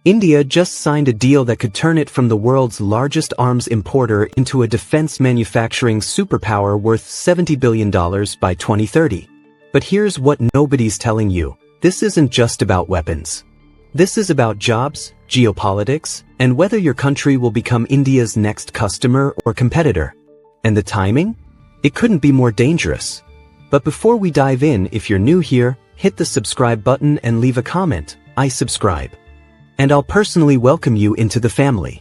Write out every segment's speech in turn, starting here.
India just signed a deal that could turn it from the world's largest arms importer into a defense manufacturing superpower worth $70 billion by 2030. But here's what nobody's telling you. This isn't just about weapons. This is about jobs, geopolitics, and whether your country will become India's next customer or competitor. And the timing? It couldn't be more dangerous. But before we dive in, if you're new here, hit the subscribe button and leave a comment. I subscribe. And I'll personally welcome you into the family.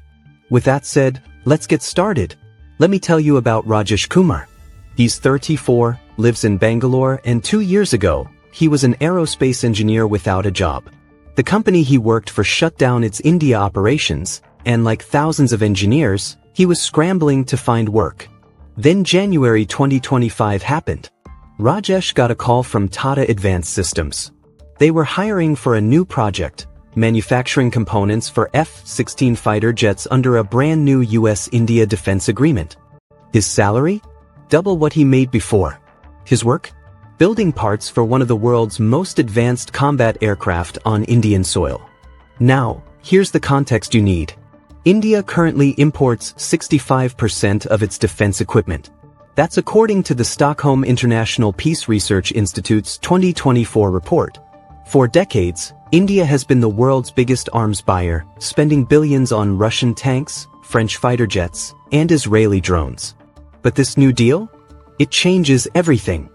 With that said, let's get started. Let me tell you about Rajesh Kumar. He's 34, lives in Bangalore, and 2 years ago, he was an aerospace engineer without a job. The company he worked for shut down its India operations, and like thousands of engineers, he was scrambling to find work. Then January 2025 happened. Rajesh got a call from Tata Advanced Systems. They were hiring for a new project, manufacturing components for F-16 fighter jets under a brand new US-India defense agreement. His salary? Double what he made before. His work? Building parts for one of the world's most advanced combat aircraft on Indian soil. Now, here's the context you need. India currently imports 65% of its defense equipment. That's according to the Stockholm International Peace Research Institute's 2024 report. For decades, India has been the world's biggest arms buyer, spending billions on Russian tanks, French fighter jets, and Israeli drones. But this new deal? It changes everything.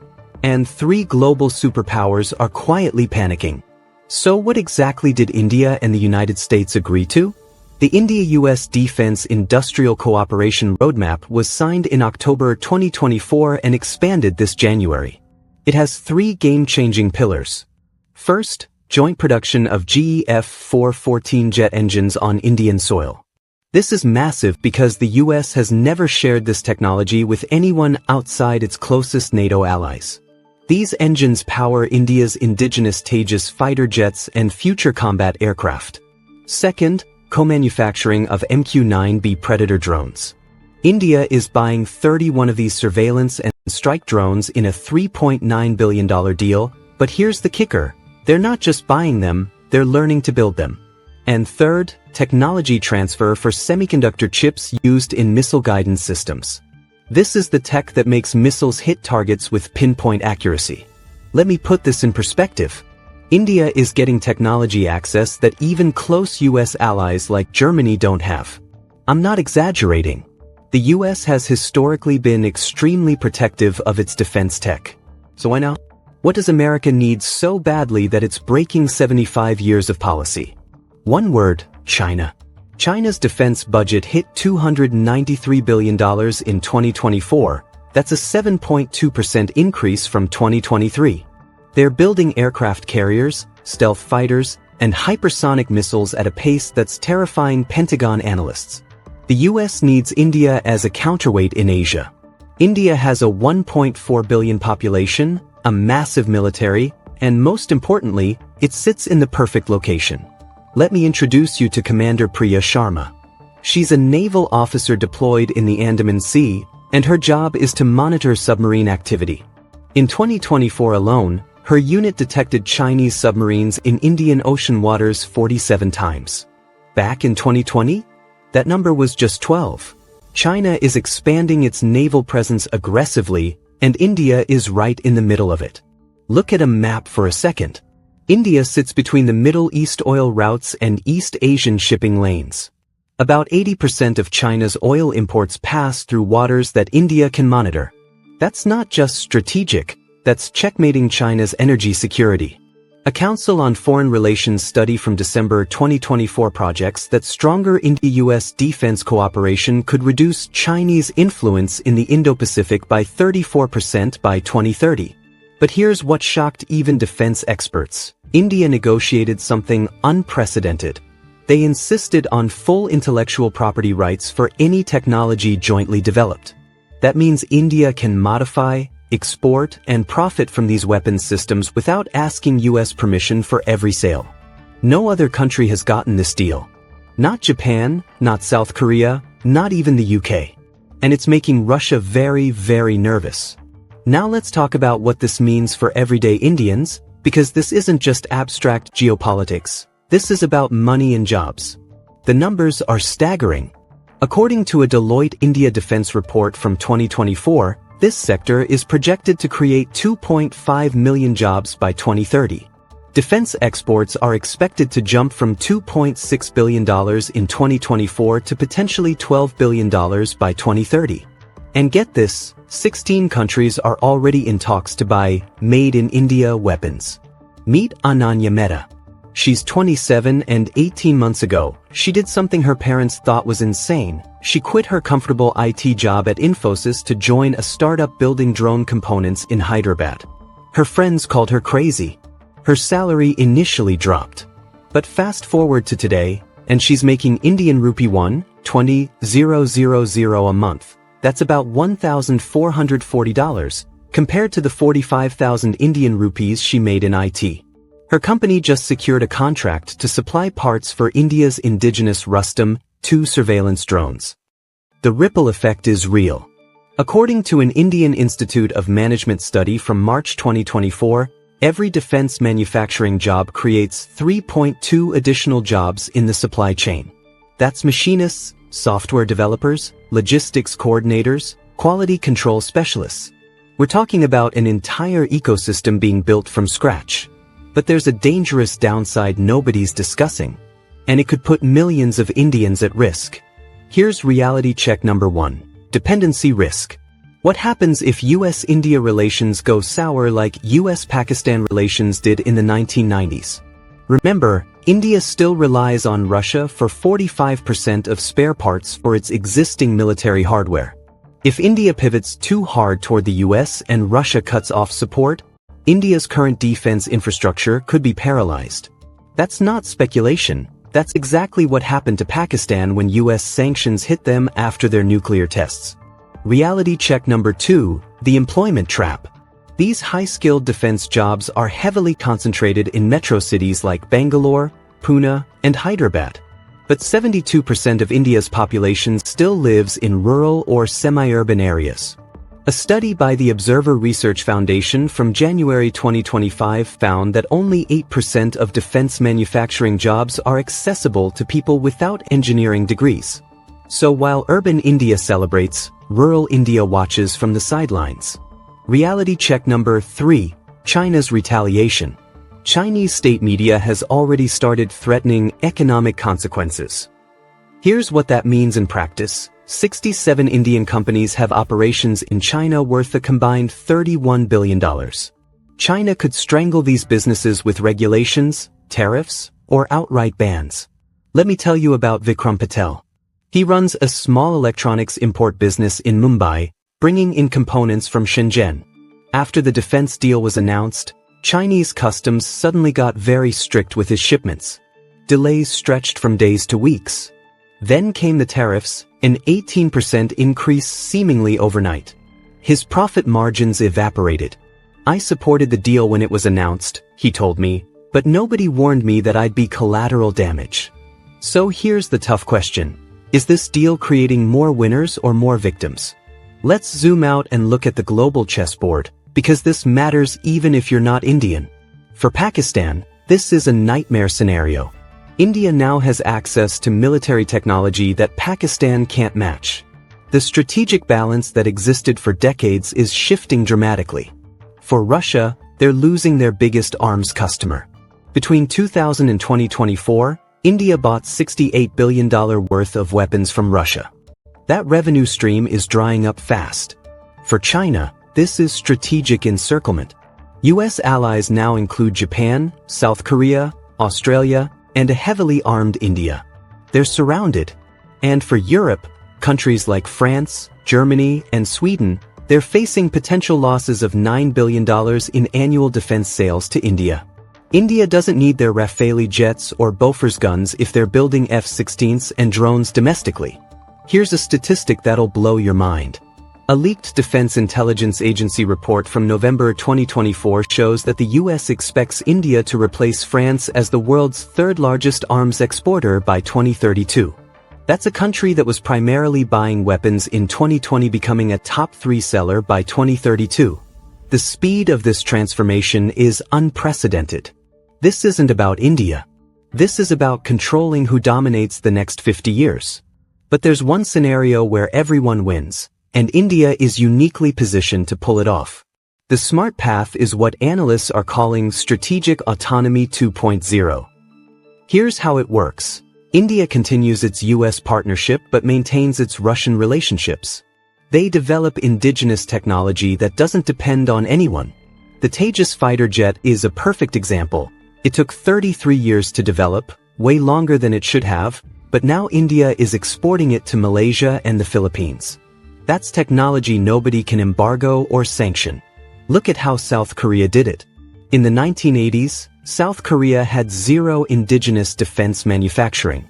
And 3 global superpowers are quietly panicking. So what exactly did India and the United States agree to? The India-US Defense Industrial Cooperation Roadmap was signed in October 2024 and expanded this January. It has 3 game-changing pillars. First, joint production of GE F414 jet engines on Indian soil. This is massive because the US has never shared this technology with anyone outside its closest NATO allies. These engines power India's indigenous Tejas fighter jets and future combat aircraft. Second, co-manufacturing of MQ-9B Predator drones. India is buying 31 of these surveillance and strike drones in a $3.9 billion deal, but here's the kicker. They're not just buying them, they're learning to build them. And third, technology transfer for semiconductor chips used in missile guidance systems. This is the tech that makes missiles hit targets with pinpoint accuracy. Let me put this in perspective. India is getting technology access that even close US allies like Germany don't have. I'm not exaggerating. The US has historically been extremely protective of its defense tech. So why now? What does America need so badly that it's breaking 75 years of policy? One word, China. China's defense budget hit $293 billion in 2024. That's a 7.2% increase from 2023. They're building aircraft carriers, stealth fighters, and hypersonic missiles at a pace that's terrifying Pentagon analysts. The US needs India as a counterweight in Asia. India has a 1.4 billion population, a massive military, and most importantly, it sits in the perfect location. Let me introduce you to Commander Priya Sharma. She's a naval officer deployed in the Andaman Sea, and her job is to monitor submarine activity. In 2024 alone, her unit detected Chinese submarines in Indian Ocean waters 47 times. Back in 2020, that number was just 12. China is expanding its naval presence aggressively, and India is right in the middle of it. Look at a map for a second. India sits between the Middle East oil routes and East Asian shipping lanes. About 80% of China's oil imports pass through waters that India can monitor. That's not just strategic, that's checkmating China's energy security. A Council on Foreign Relations study from December 2024 projects that stronger India-US defense cooperation could reduce Chinese influence in the Indo-Pacific by 34% by 2030. But here's what shocked even defense experts. India negotiated something unprecedented. They insisted on full intellectual property rights for any technology jointly developed. That means India can modify, export, and profit from these weapons systems without asking US permission for every sale. No other country has gotten this deal. Not Japan, not South Korea, not even the UK. And it's making Russia very, very nervous. Now let's talk about what this means for everyday Indians, because this isn't just abstract geopolitics. This is about money and jobs. The numbers are staggering. According to a Deloitte India Defense report from 2024, this sector is projected to create 2.5 million jobs by 2030. Defense exports are expected to jump from $2.6 billion in 2024 to potentially $12 billion by 2030. And get this, 16 countries are already in talks to buy Made in India weapons. Meet Ananya Mehta. She's 27 and 18 months ago, she did something her parents thought was insane. She quit her comfortable IT job at Infosys to join a startup building drone components in Hyderabad. Her friends called her crazy. Her salary initially dropped. But fast forward to today, and she's making Indian rupee 120,000 a month. That's about $1,440, compared to the 45,000 Indian rupees she made in IT. Her company just secured a contract to supply parts for India's indigenous Rustam-2 surveillance drones. The ripple effect is real. According to an Indian Institute of Management study from March 2024, every defense manufacturing job creates 3.2 additional jobs in the supply chain. That's machinists, software developers, logistics coordinators, quality control specialists. We're talking about an entire ecosystem being built from scratch. But there's a dangerous downside nobody's discussing, and it could put millions of Indians at risk. Here's reality check number 1. Dependency risk. What happens if US-India relations go sour like US-Pakistan relations did in the 1990s? Remember, India still relies on Russia for 45% of spare parts for its existing military hardware. If India pivots too hard toward the US and Russia cuts off support, India's current defense infrastructure could be paralyzed. That's not speculation. That's exactly what happened to Pakistan when US sanctions hit them after their nuclear tests. Reality check number 2, the employment trap. These high-skilled defense jobs are heavily concentrated in metro cities like Bangalore, Pune, and Hyderabad. But 72% of India's population still lives in rural or semi-urban areas. A study by the Observer Research Foundation from January 2025 found that only 8% of defense manufacturing jobs are accessible to people without engineering degrees. So while urban India celebrates, rural India watches from the sidelines. Reality check number 3, China's retaliation. Chinese state media has already started threatening economic consequences. Here's what that means in practice. 67 Indian companies have operations in China worth a combined $31 billion. China could strangle these businesses with regulations, tariffs, or outright bans. Let me tell you about Vikram Patel. He runs a small electronics import business in Mumbai, bringing in components from Shenzhen. After the defense deal was announced, Chinese customs suddenly got very strict with his shipments. Delays stretched from days to weeks. Then came the tariffs, an 18% increase seemingly overnight. His profit margins evaporated. I supported the deal when it was announced, he told me, but nobody warned me that I'd be collateral damage. So here's the tough question. Is this deal creating more winners or more victims? Let's zoom out and look at the global chessboard, because this matters even if you're not Indian. For Pakistan, this is a nightmare scenario. India now has access to military technology that Pakistan can't match. The strategic balance that existed for decades is shifting dramatically. For Russia, they're losing their biggest arms customer. Between 2000 and 2024, India bought $68 billion worth of weapons from Russia. That revenue stream is drying up fast. For China, this is strategic encirclement. US allies now include Japan, South Korea, Australia, and a heavily armed India. They're surrounded. And for Europe, countries like France, Germany, and Sweden, they're facing potential losses of $9 billion in annual defense sales to India. India doesn't need their Rafale jets or Bofors guns if they're building F-16s and drones domestically. Here's a statistic that'll blow your mind. A leaked Defense Intelligence Agency report from November 2024 shows that the US expects India to replace France as the world's third-largest arms exporter by 2032. That's a country that was primarily buying weapons in 2020 becoming a top 3 seller by 2032. The speed of this transformation is unprecedented. This isn't about India. This is about controlling who dominates the next 50 years. But there's one scenario where everyone wins, and India is uniquely positioned to pull it off. The smart path is what analysts are calling Strategic Autonomy 2.0. Here's how it works. India continues its US partnership but maintains its Russian relationships. They develop indigenous technology that doesn't depend on anyone. The Tejas fighter jet is a perfect example. It took 33 years to develop, way longer than it should have, but now India is exporting it to Malaysia and the Philippines. That's technology nobody can embargo or sanction. Look at how South Korea did it. In the 1980s, South Korea had zero indigenous defense manufacturing.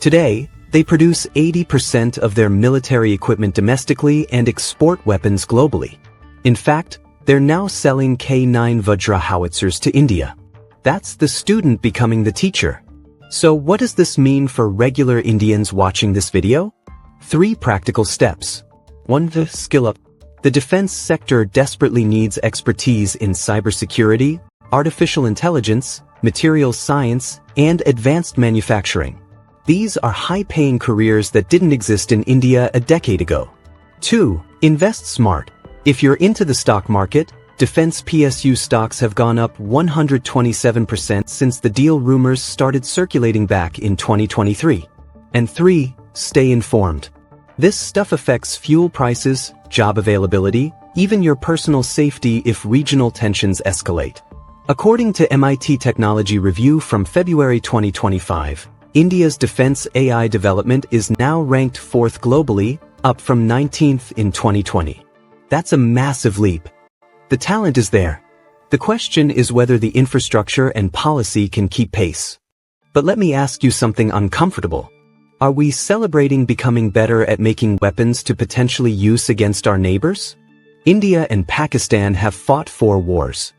Today, they produce 80% of their military equipment domestically and export weapons globally. In fact, they're now selling K9 Vajra howitzers to India. That's the student becoming the teacher. So what does this mean for regular Indians watching this video? 3 practical steps. 1. Skill up. The defense sector desperately needs expertise in cybersecurity, artificial intelligence, materials science, and advanced manufacturing. These are high-paying careers that didn't exist in India a decade ago. 2. Invest smart. If you're into the stock market, defense PSU stocks have gone up 127% since the deal rumors started circulating back in 2023. And 3. Stay informed. This stuff affects fuel prices, job availability, even your personal safety if regional tensions escalate. According to MIT Technology Review from February 2025, India's defense AI development is now ranked 4th globally, up from 19th in 2020. That's a massive leap. The talent is there. The question is whether the infrastructure and policy can keep pace. But let me ask you something uncomfortable. Are we celebrating becoming better at making weapons to potentially use against our neighbors? India and Pakistan have fought 4 wars.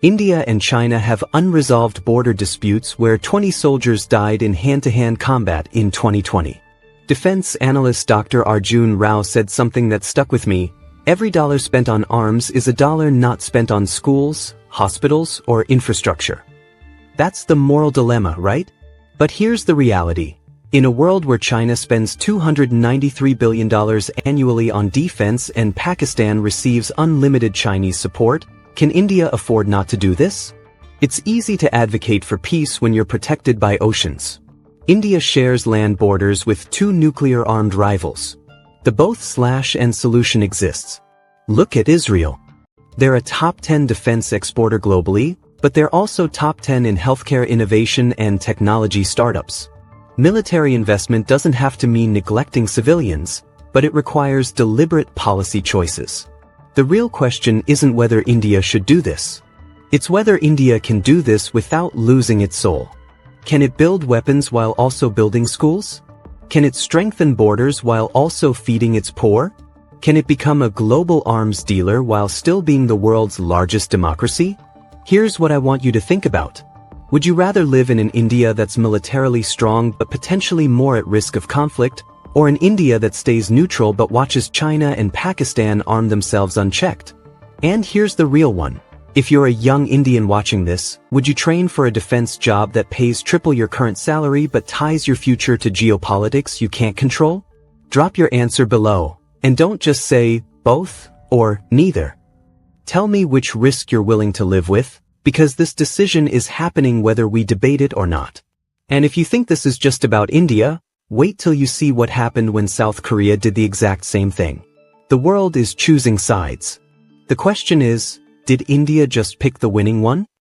India and China have unresolved border disputes where 20 soldiers died in hand-to-hand combat in 2020. Defense analyst Dr. Arjun Rao said something that stuck with me. Every dollar spent on arms is a dollar not spent on schools, hospitals, or infrastructure. That's the moral dilemma, right? But here's the reality. In a world where China spends $293 billion annually on defense and Pakistan receives unlimited Chinese support, can India afford not to do this? It's easy to advocate for peace when you're protected by oceans. India shares land borders with 2 nuclear-armed rivals. The both/and solution exists. Look at Israel. They're a top 10 defense exporter globally, but they're also top 10 in healthcare innovation and technology startups. Military investment doesn't have to mean neglecting civilians, but it requires deliberate policy choices. The real question isn't whether India should do this. It's whether India can do this without losing its soul. Can it build weapons while also building schools? Can it strengthen borders while also feeding its poor? Can it become a global arms dealer while still being the world's largest democracy? Here's what I want you to think about. Would you rather live in an India that's militarily strong but potentially more at risk of conflict, or an India that stays neutral but watches China and Pakistan arm themselves unchecked? And here's the real one. If you're a young Indian watching this, would you train for a defense job that pays triple your current salary but ties your future to geopolitics you can't control? Drop your answer below, and don't just say both or neither. Tell me which risk you're willing to live with, because this decision is happening whether we debate it or not. And if you think this is just about India, wait till you see what happened when South Korea did the exact same thing. The world is choosing sides. The question is, did India just pick the winning one?